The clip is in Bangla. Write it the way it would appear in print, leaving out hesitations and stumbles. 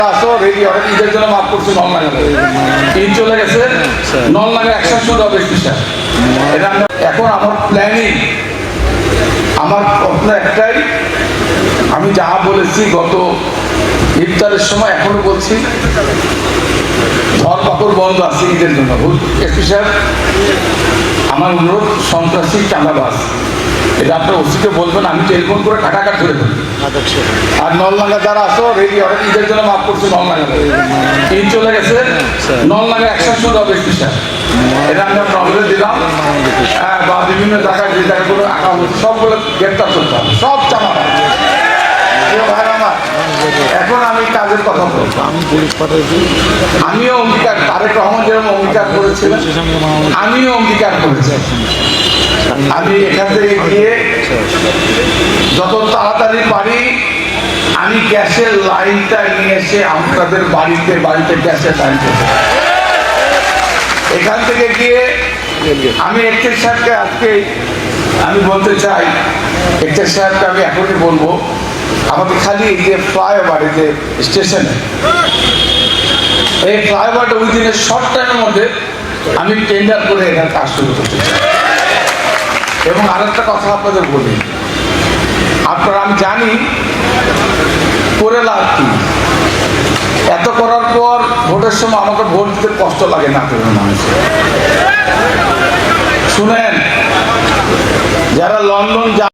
আসো রেডি অনেক ঈদের জন্য মাফ করছি নলনাগালে ঈদ চলে গেছে নলনাগা অ্যাকশন শুরু হবে স্পেশাল এটা এখন আমার প্ল্যানিং আমার প্রশ্ন একটাই আমি যা বলেছি গত ইফতারের সময় এখনো বলছি ধরপাকড় বন্ধ আছে ঈদের জন্য এসপি সাহেব আমার অনুরোধ সন্ত্রাসী চাঁদাবাজ এটা আপনার ওসিকে বলবেন আমি টেলিফোন করে কাটাকাট ধরে দেবো আর নলনাগা যারা আসো রেডি অনেক ঈদের জন্য মাফ করছি নলনাগালে ঈদ চলে গেছে নলনাগা অ্যাকশন শুরু হবে স্পেশাল এটা আমরা প্রবলেম দিলাম বা বিভিন্ন জায়গায় যে জায়গাগুলো আঁকা হচ্ছে সবগুলো গ্রেপ্তার করতে হবে সব চাঁদাবাজ ভাই আমার এখন আমি কাজের কথা বলবো আমিও অঙ্গীকার তারেক রহমান যেরকম অঙ্গীকার করেছিলেন আমিও অঙ্গীকার করেছি আমি এখান থেকে গিয়ে যত তাড়াতাড়ি পারি আমি গ্যাসের লাইনটা নিয়ে এসে আপনাদের বাড়িতে বাড়িতে গ্যাসের লাইন করবো এখান থেকে গিয়ে আমি একটের সাহেবকে আজকে আমি বলতে চাই একটের সাহেবকে আমি এখনই বলবো আমাকে খালি এই যে ফ্লাইওভার এই যে স্টেশনে এই ফ্লাইওভারটা উইদিনের শর্ট টাইমের মধ্যে আমি টেন্ডার করে এখানে কাজ শুরু করতে চাই এবং আরেকটা কথা আপনাদের বলি আপনারা আমি জানি করে লাভ কি এত করার পর ভোটের সময় আমাকে ভোট দিতে কষ্ট লাগে না মানুষের শুনেন যারা লন্ডন